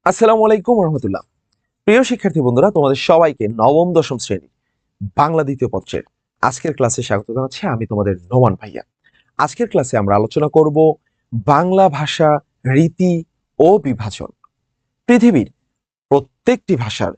আসসালামু আলাইকুম রহমতুল্লাহ। প্রিয় শিক্ষার্থী বন্ধুরা, তোমাদের সবাইকে নবম দশম শ্রেণী বাংলা দ্বিতীয় পত্রের আজকের ক্লাসে স্বাগত জানাচ্ছি। আমি তোমাদের নোমান ভাইয়া। আজকের ক্লাসে আমরা আলোচনা করব বাংলা ভাষা রীতি ও বিভাজন। পৃথিবীর প্রত্যেকটি ভাষার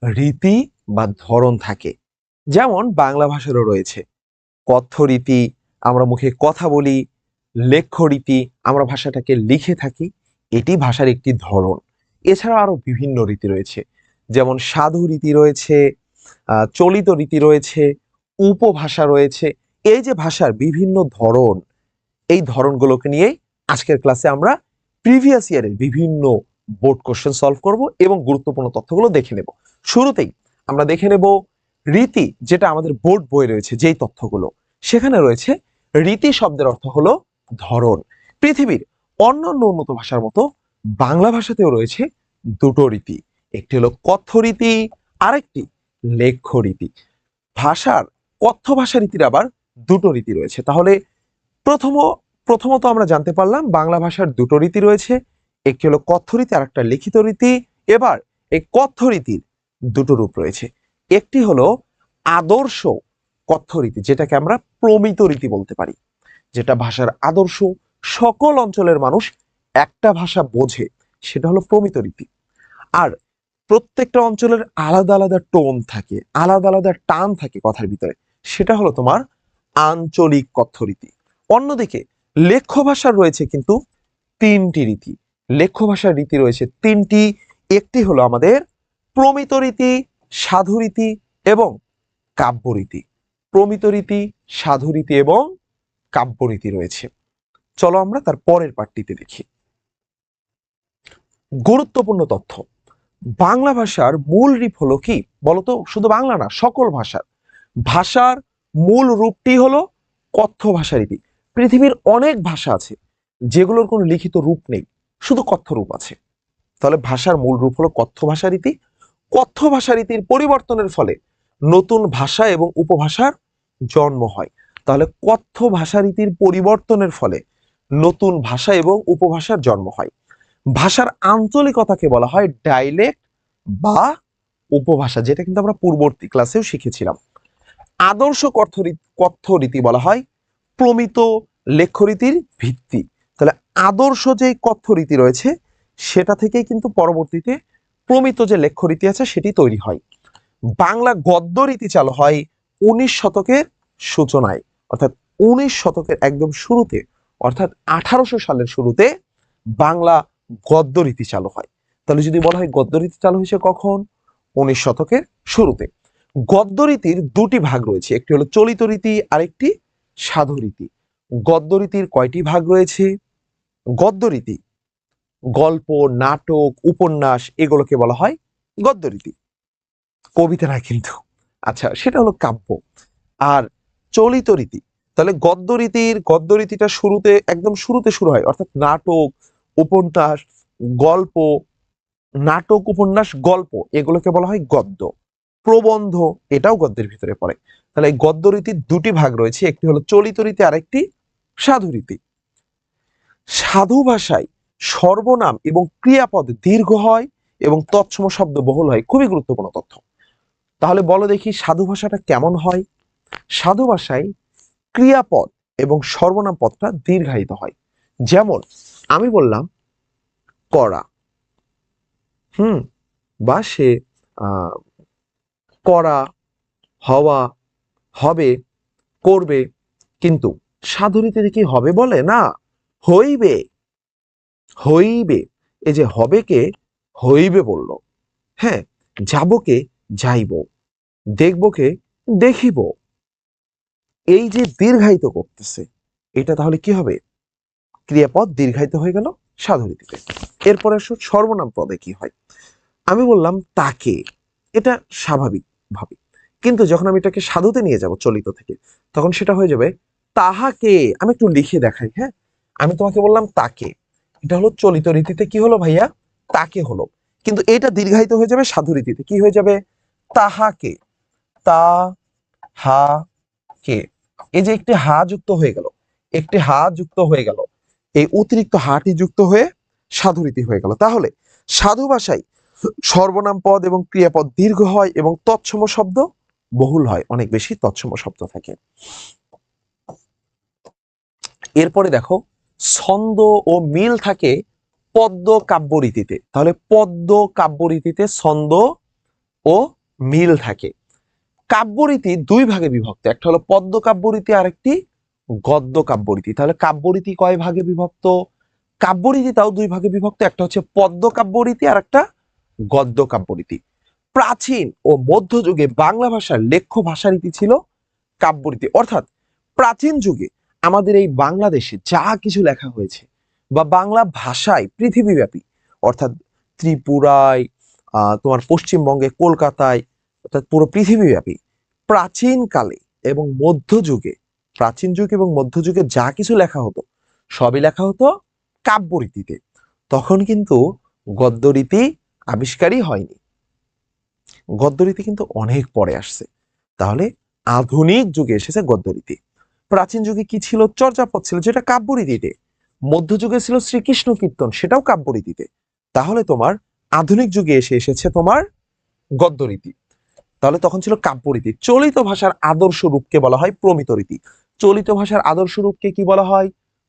রীতি বা ধরন থাকে। যেমন বাংলা ভাষারও রয়েছে কথ্য রীতি, আমরা মুখে কথা বলি; লেখ্য রীতি, আমরা ভাষাটাকে লিখে থাকি, এটি ভাষার একটি ধরন। এছাড়া আরো বিভিন্ন রীতি রয়েছে, যেমন সাধু রীতি রয়েছে, চলিত রীতি রয়েছে, উপভাষা রয়েছে। এই যে ভাষার বিভিন্ন ধরন, এই ধরনগুলোকে নিয়েই আজকের ক্লাসে আমরা প্রিভিয়াস ইয়ারের বিভিন্ন বোর্ড কোশ্চেন সলভ করব এবং গুরুত্বপূর্ণ তথ্যগুলো দেখে নেব। শুরুতেই আমরা দেখে নেব রীতি, যেটা আমাদের বোর্ড বইয়ে রয়েছে। যেই তথ্যগুলো সেখানে রয়েছে, রীতি শব্দের অর্থ হলো ধরন। পৃথিবীর অন্যান্য উন্নত ভাষার মতো বাংলা ভাষাতেও রয়েছে দুটো রীতি, একটি হলো কথ্য রীতি, আরেকটি লেখ্য রীতি। ভাষার কথ্য ভাষা রীতির আবার দুটো রীতি রয়েছে। তাহলে প্রথমত আমরা জানতে পারলাম বাংলা ভাষার দুটো রীতি রয়েছে, একটি হলো কথ্য রীতি আর একটা লিখিত রীতি। এবার এই কথ্য রীতির দুটো রূপ রয়েছে, একটি হলো আদর্শ কথ্য রীতি, যেটাকে আমরা প্রমিত রীতি বলতে পারি, যেটা ভাষার আদর্শ, সকল অঞ্চলের মানুষ একটা ভাষা বোঝে, সেটা হলো প্রমিত রীতি। আর প্রত্যেকটা অঞ্চলের আলাদা আলাদা টোন থাকে, আলাদা আলাদা টান থাকে কথার ভিতরে, সেটা হলো তোমার আঞ্চলিক কথ্য রীতি। অন্যদিকে লেখ্য ভাষার রয়েছে কিন্তু তিনটি রীতি। লেখ্য ভাষার রীতি রয়েছে তিনটি, একটি হলো আমাদের প্রমিত রীতি, সাধু রীতি এবং কাব্য রীতি। প্রমিত রীতি, সাধু রীতি এবং কাব্য রীতি রয়েছে। চলো আমরা তার পরের পাঠটিতে দেখি। গুরুত্বপূর্ণ তথ্য, বাংলা ভাষার মূল রূপ হলো কি বলতো? শুধু বাংলা না, সকল ভাষার মূল রূপটি হলো কথ্য ভাষা রীতি। পৃথিবীর অনেক ভাষা আছে যেগুলোর কোনো লিখিত রূপ নেই, শুধু কথ্য রূপ আছে। তাহলে ভাষার মূল রূপ হলো কথ্য ভাষা রীতি। কথ্য ভাষা রীতির পরিবর্তনের ফলে নতুন ভাষা এবং উপভাষার জন্ম হয়। তাহলে কথ্য ভাষা রীতির পরিবর্তনের ফলে নতুন ভাষা এবং উপভাষার জন্ম হয়। ভাষার আঞ্চলিকতাকে বলা হয় ডাইলেক্ট বা উপভাষা, যেটা কিন্তু আমরা পূর্ববর্তী ক্লাসেও শিখেছিলাম। আদর্শ কথ্য রীতি বলা হয় প্রমিত লেখ্য রীতির ভিত্তি। তাহলে আদর্শ যে কথ্য রীতি রয়েছে সেটা থেকেই কিন্তু পরবর্তীতে প্রমিত যে লেখ্য রীতি আছে সেটি তৈরি হয়। বাংলা গদ্য রীতি চালু হয় 19 শতকের সূচনায়, অর্থাৎ 19 শতকের একদম শুরুতে, অর্থাৎ 1800 সালের শুরুতে বাংলা গদ্য রীতি চালু হয়। তাহলে যদি বলা হয় গদ্য রীতি চালু হয়েছে কখন? 19 শতকের শুরুতে। গদ্য রীতির দুটি ভাগ রয়েছে, একটি হলো চলিত রীতি, আরেকটি সাধু রীতি। গদ্য রীতির কয়টি ভাগ রয়েছে? গদ্য রীতি গল্প, নাটক, উপন্যাস, এগুলোকে বলা হয় গদ্য রীতি, কবিতা না কিন্তু। আচ্ছা, সেটা হলো কাব্য। আর চলিত রীতি, তাহলে গদ্য রীতিটা শুরুতে, একদম শুরুতে শুরু হয়, অর্থাৎ নাটক, উপন্যাস, গল্প, গল্প, এগুলোকে বলা হয় গদ্য। প্রবন্ধ, এটাও গদ্যের ভিতরে পড়ে। তাহলে এই গদ্য রীতির দুটি ভাগ রয়েছে, একটি হলো চলিত রীতি, আরেকটি সাধু রীতি। সাধু ভাষায় সর্বনাম এবং ক্রিয়াপদ দীর্ঘ হয় এবং তৎসম শব্দ বহুল হয়। খুবই গুরুত্বপূর্ণ তথ্য। তাহলে বলো দেখি সাধু ভাষাটা কেমন হয়? সাধু ভাষায় ক্রিয়াপদ এবং সর্বনাম পদটা দীর্ঘায়িত হয়। যেমন আমি বললাম করা, বা সে, করা, হওয়া, হবে, করবে। কিন্তু সাধু রীতিতে কি হবে বলে? না, হইবে, হইবে। এই যে হবেকে হইবে বলল, হ্যাঁ, যাবকে যাইব, দেখবকে দেখিব। এই যে দীর্ঘায়িত করতেছে, এটা তাহলে কি হবে? ক্রিয়াপদ দীর্ঘায়িত হয়ে গেল সাধু রীতিতে। এরপরে আসো সর্বনাম পদে কি হয়। আমি বললাম তাকে, এটা স্বাভাবিক ভাবে, কিন্তু যখন আমি এটাকে সাধুতে নিয়ে যাব চলিত থেকে, তখন সেটা হয়ে যাবে তাহাকে। আমি একটু লিখে দেখাই, হ্যাঁ। আমি তোমাকে বললাম তাকে, এটা হলো চলিত রীতিতে কি হলো ভাইয়া? তাকে হলো। কিন্তু এটা দীর্ঘায়িত হয়ে যাবে সাধু রীতিতে, কি হয়ে যাবে? তাহাকে, তা হা কে। এই যে একটি হা যুক্ত হয়ে গেল, একটি হা যুক্ত হয়ে গেল, এই অতিরিক্ত হাটি যুক্ত হয়ে সাধু রীতি হয়ে গেল। তাহলে সাধু ভাষায় সর্বনাম পদ এবং ক্রিয়াপদ দীর্ঘ হয় এবং তৎসম শব্দ বহুল হয়, অনেক বেশি তৎসম শব্দ থাকে। এরপরে দেখো ছন্দ ও মিল থাকে পদ্য কাব্যরীতিতে। তাহলে পদ্য কাব্যরীতিতে ছন্দ ও মিল থাকে। কাব্যরীতি দুই ভাগে বিভক্ত, একটা হলো পদ্য কাব্যরীতি আর একটি গদ্য কাব্যরীতি। তাহলে কাব্যরীতি কয় ভাগে বিভক্ত? কাব্যরীতি তাও দুই ভাগে বিভক্ত, একটা হচ্ছে পদ্য কাব্যরীতি আর একটা গদ্য কাব্যরীতি। প্রাচীন ও মধ্যযুগে বাংলা ভাষার লেখ্য ভাষারীতি ছিল কাব্যরীতি। অর্থাৎ প্রাচীন যুগে আমাদের এই বাংলাদেশে যা কিছু লেখা হয়েছে বা বাংলা ভাষায় পৃথিবীব্যাপী, অর্থাৎ ত্রিপুরায়, তোমার পশ্চিমবঙ্গে, কলকাতায়, অর্থাৎ পুরো পৃথিবীব্যাপী প্রাচীনকালে এবং মধ্যযুগে, প্রাচীন যুগ এবং মধ্যযুগে যা কিছু লেখা হতো সবই লেখা হতো কাব্যরীতিতে। তখন কিন্তু গদ্যরীতি আবিষ্কারই হয়নি, গদ্যরীতি কিন্তু অনেক পরে আসছে। তাহলে আধুনিক যুগে এসেছে গদ্যরীতি। প্রাচীন যুগে কি ছিল? চর্যাপদ ছিল, যেটা কাব্যরীতিতে। মধ্যযুগে ছিল শ্রীকৃষ্ণ কীর্তন, সেটাও কাব্যরীতিতে। তাহলে তোমার আধুনিক যুগে এসেছে তোমার গদ্যরীতি। তাহলে তখন ছিল কাব্যরীতি। চলিত ভাষার আদর্শ রূপকে বলা হয় প্রমিত রীতি। চলিত ভাষার আদর্শ রূপকে কি বলা হয়?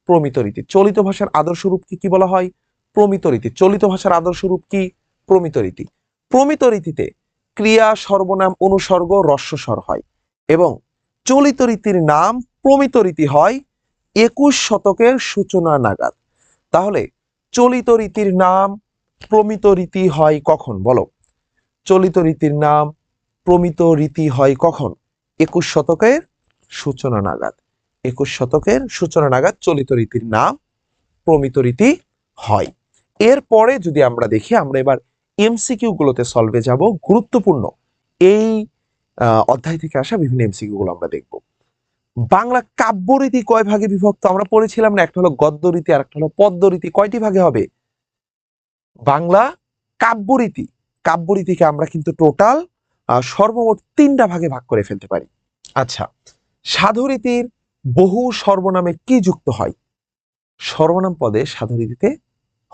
প্রমিত রীতি। চলিত ভাষার আদর্শ রূপকে কি বলা হয়? প্রমিত রীতি। চলিত ভাষার আদর্শ রূপ কি? প্রমিত রীতি। প্রমিত রীতিতে ক্রিয়া, সর্বনাম, অনুসর্গ হ্রস্বস্বর হয় এবং চলিত রীতির নাম প্রমিত রীতি হয় 21 শতকের সূচনা নাগাদ। তাহলে চলিত রীতির নাম প্রমিত রীতি হয় কখন? বলো। চলিত রীতির নাম প্রমিত রীতি হয় কখন? 21 শতকের সূচনা নাগাদ। 21 শতকের সূচনা নাগাদ চলিত রীতির নাম প্রমিত রীতি হয়। এরপরে যদি আমরা দেখি, আমরা এবার এমসিকিউ গুলোতে সলভে যাব। গুরুত্বপূর্ণ এই অধ্যায় থেকে আসা বিভিন্ন এমসিকিউ গুলো আমরা দেখব। বাংলা কাব্যরীতি কয় ভাগে বিভক্ত? আমরা পড়েছিলাম না, একটা হলো গদ্যরীতি আর একটা হলো পদ্যরীতি। কয়টি ভাগে হবে? বাংলা কাব্যরীতি, কাব্যরীতিকে আমরা কিন্তু টোটাল সর্বমোট 3টা ভাগে ভাগ করে ফেলতে পারি। আচ্ছা, সাধুরীতির বহু সর্বনামে কি যুক্ত হয়? সর্বনাম পদে সাধুরীতিতে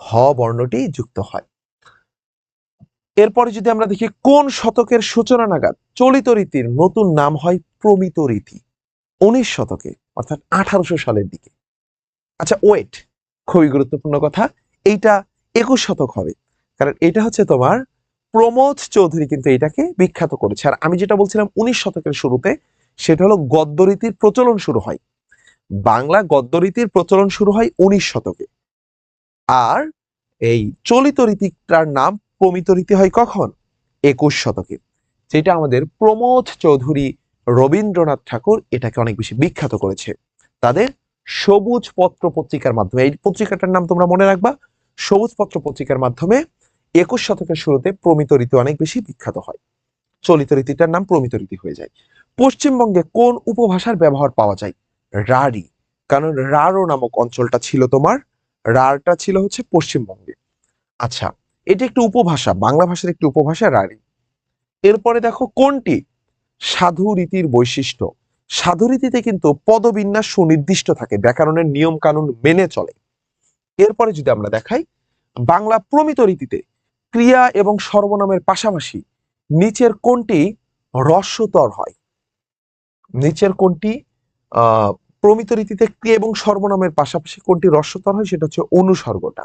হ বর্ণটি যুক্ত হয়। এরপরে যদি আমরা দেখি কোন শতকের সূচনা নাগাদ চলিত রীতির নতুন নাম হয় প্রমিত রীতি? 19 শতকে, অর্থাৎ 1800 সালের দিকে। আচ্ছা ওয়েট, খুবই গুরুত্বপূর্ণ কথা, এইটা 21 শতক হবে, কারণ এটা হচ্ছে তোমার প্রমোদ চৌধুরী কিন্তু এটাকে বিখ্যাত করেছে। আর আমি যেটা বলছিলাম 19 শতকের শুরুতে, সেটা হলো গদ্যরীতির প্রচলন শুরু হয়। বাংলা গদ্যরীতির প্রচলন শুরু হয় 19 শতকে। আর এই চলিত রীতিটার নাম প্রমিত রীতি হয় কখন? 21 শতকে, যেটা আমাদের প্রমোদ চৌধুরী, রবীন্দ্রনাথ ঠাকুর এটাকে অনেক বেশি বিখ্যাত করেছে তাদের সবুজ পত্র পত্রিকার মাধ্যমে। এই পত্রিকাটার নাম তোমরা মনে রাখবা, সবুজ পত্র পত্রিকার মাধ্যমে 21 শতকের শুরুতে প্রমিত রীতি অনেক বেশি বিখ্যাত হয়, চলিত রীতিটার নাম প্রমিত রীতি হয়ে যায়। পশ্চিমবঙ্গে কোন উপভাষার ব্যবহার পাওয়া যায়? রাঢ়ী, কারণ রাঢ় নামক অঞ্চলটা ছিল তোমার, রাঢ়টা ছিল হচ্ছে পশ্চিমবঙ্গে। আচ্ছা, এটি একটি উপভাষা, বাংলা ভাষার একটি উপভাষা রাঢ়ী। এরপরে দেখো কোনটি সাধু রীতির বৈশিষ্ট্য? সাধু রীতিতে কিন্তু পদবিন্যাস সুনির্দিষ্ট থাকে, ব্যাকরণের নিয়ম কানুন মেনে চলে। এরপরে যদি আমরা দেখাই বাংলা প্রমিত রীতিতে ক্রিয়া এবং সর্বনামের পাশাপাশি নিচের কোনটি হ্রস্বতর হয়? নিচের কোনটি আহ প্রমিত রীতিতে ক্রিয়া এবং সর্বনামের পাশাপাশি কোনটি হ্রস্বতর হয়? সেটা হচ্ছে অনুসর্গটা।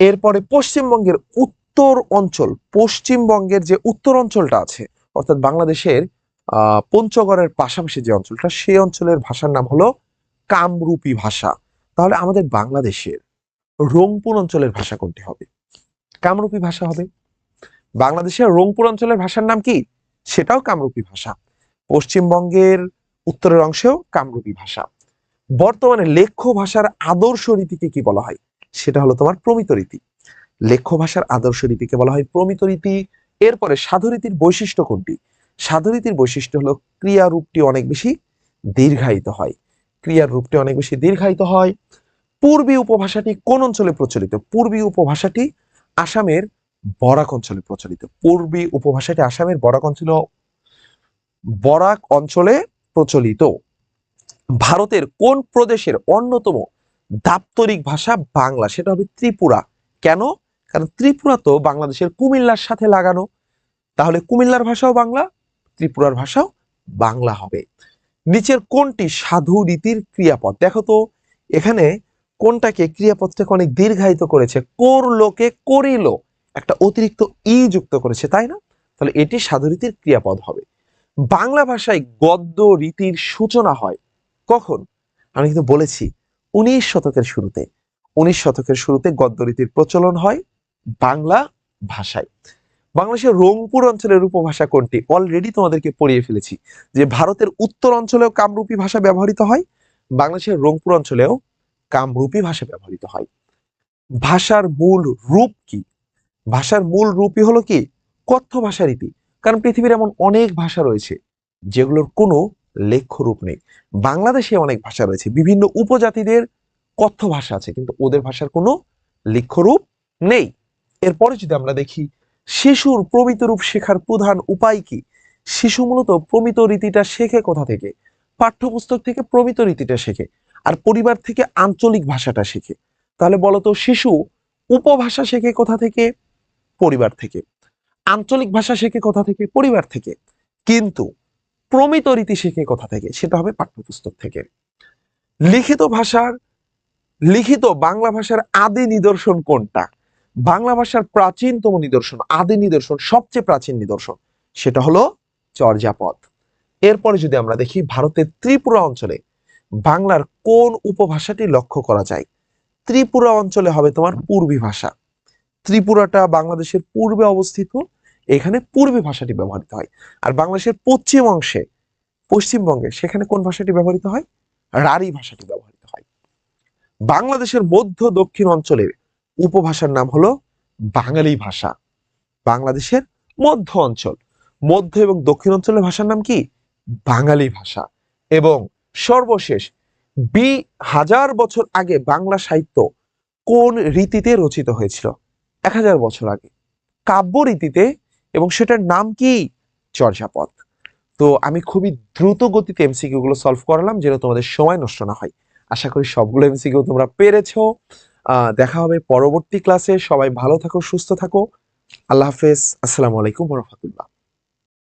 এরপরে পশ্চিমবঙ্গের উত্তর অঞ্চল, পশ্চিমবঙ্গের যে উত্তর অঞ্চলটা আছে, অর্থাৎ বাংলাদেশের পঞ্চগড়ের পাশাপাশি যে অঞ্চলটা, সেই অঞ্চলের ভাষার নাম হলো কামরূপী ভাষা। তাহলে আমাদের বাংলাদেশের রংপুর অঞ্চলের ভাষা কোনটি হবে? কামরূপী ভাষা হবে। বাংলাদেশের রংপুর অঞ্চলের ভাষার নাম কি? সেটাও কামরূপী ভাষা। পশ্চিমবঙ্গের উত্তরের অংশেও কামরূপী ভাষা। বর্তমানে লেখ্য ভাষার আদর্শ রীতিকে কি বলা হয়? সেটা হলো তোমার প্রমিত রীতি। লেখ্য ভাষার আদর্শ রীতিকে বলা হয় প্রমিত রীতি। এরপরে সাধুরীতির বৈশিষ্ট্য কোনটি? সাধুরীতির বৈশিষ্ট্য হলো ক্রিয়া রূপটি অনেক বেশি দীর্ঘায়িত হয়, ক্রিয়ার রূপটি অনেক বেশি দীর্ঘায়িত হয়। পূর্বী উপভাষাটি কোন অঞ্চলে প্রচলিত? পূর্বী উপভাষাটি আসামের বরাক অঞ্চলে প্রচলিত। পূর্বী উপভাষাটি আসামের বরাক অঞ্চলে প্রচলিত। ভারতের কোন প্রদেশের অন্যতম দাপ্তরিক ভাষা বাংলা? সেটা হবে ত্রিপুরা। কেন? কারণ ত্রিপুরা তো বাংলাদেশের কুমিল্লার সাথে লাগানো, তাহলে কুমিল্লার ভাষাও বাংলা, ত্রিপুরার ভাষাও বাংলা হবে। নিচের কোনটি সাধু রীতির ক্রিয়াপদ? দেখো তো এখানে কোনটাকে, ক্রিয়াপদটাকে অনেক দীর্ঘায়িত করেছে, করলোকে করিল, একটা অতিরিক্ত ই যুক্ত করেছে, তাই না? তাহলে এটি সাধু রীতির ক্রিয়াপদ হবে। বাংলা ভাষায় গদ্য রীতির সূচনা হয় কখন? আমি কিন্তু বলেছি 19 শতকের শুরুতে। 19 শতকের শুরুতে গদ্য রীতির প্রচলন হয় বাংলা ভাষায়। বাংলাদেশের রংপুর অঞ্চলের উপভাষা কোনটি? অলরেডি তোমাদেরকে পড়িয়ে ফেলেছি যে ভারতের উত্তর অঞ্চলেও কামরূপী ভাষা ব্যবহৃত হয়, বাংলাদেশের রংপুর অঞ্চলেও কামরূপী ভাষা ব্যবহৃত হয়। ভাষার মূল রূপ কি? ভাষার মূল রূপই হলো কি? কথ্য ভাষা রীতি। কারণ পৃথিবীর এমন অনেক ভাষা রয়েছে যেগুলোর কোনো লেখ্য রূপ নেই। বাংলাদেশে অনেক ভাষা রয়েছে, বিভিন্ন উপজাতিদের কথ্য ভাষা আছে, কিন্তু ওদের ভাষার কোনো লেখ্য রূপ নেই। এরপরে যদি আমরা দেখি শিশুর প্রমিত রূপ শেখার প্রধান উপায় কি? শিশু মূলত প্রমিত রীতিটা শেখে কোথা থেকে? পাঠ্যপুস্তক থেকে প্রমিত রীতিটা শেখে, আর পরিবার থেকে আঞ্চলিক ভাষাটা শেখে। তাহলে বলতো শিশু উপভাষা শেখে কোথা থেকে? পরিবার থেকে। আঞ্চলিক ভাষা শেখে কোথা থেকে? পরিবার থেকে। কিন্তু প্রমিত রীতি শেখে কোথা থেকে? সেটা হবে পাঠ্যপুস্তক থেকে। লিখিত ভাষার, লিখিত বাংলা ভাষার আদি নিদর্শন কোনটা? বাংলা ভাষার প্রাচীনতম নিদর্শন, আদি নিদর্শন, সবচেয়ে প্রাচীন নিদর্শন, সেটা হলো চর্যাপদ। এরপরে যদি আমরা দেখি ভারতের ত্রিপুরা অঞ্চলে বাংলার কোন উপভাষাটি লক্ষ্য করা যায়? ত্রিপুরা অঞ্চলে হবে তোমার পূর্বী ভাষা। ত্রিপুরাটা বাংলাদেশের পূর্বে অবস্থিত, এখানে পূর্বী ভাষাটি ব্যবহৃত হয়। আর বাংলাদেশের পশ্চিম অংশে, পশ্চিমবঙ্গে, সেখানে কোন ভাষাটি ব্যবহৃত হয়? রাঢ়ী ভাষাটি ব্যবহৃত হয়। বাংলাদেশের মধ্য দক্ষিণ অঞ্চলের উপভাষার নাম হলো বাঙালি ভাষা। বাংলাদেশের মধ্য অঞ্চল, মধ্য এবং দক্ষিণ অঞ্চলের ভাষার নাম কি? বাঙালি ভাষা। এবং সর্বশেষ, 2000 বছর আগে বাংলা সাহিত্য কোন রীতিতে রচিত হয়েছিল? 1000 বছর আগে কাব্য রীতিতে, এবং সেটার নাম কি? চর্যাপদ। তো আমি খুবই দ্রুত গতিতে এমসিকিউ গুলো সলভ করালাম যেন তোমাদের সময় নষ্ট না হয়। আশা করি সবগুলো এমসিকিউ তোমরা পেরেছো। দেখা হবে পরবর্তী ক্লাসে। সবাই ভালো থাকো, সুস্থ থাকো। আল্লাহ হাফেজ। আসসালামু আলাইকুম ওয়া রাহমাতুল্লাহ।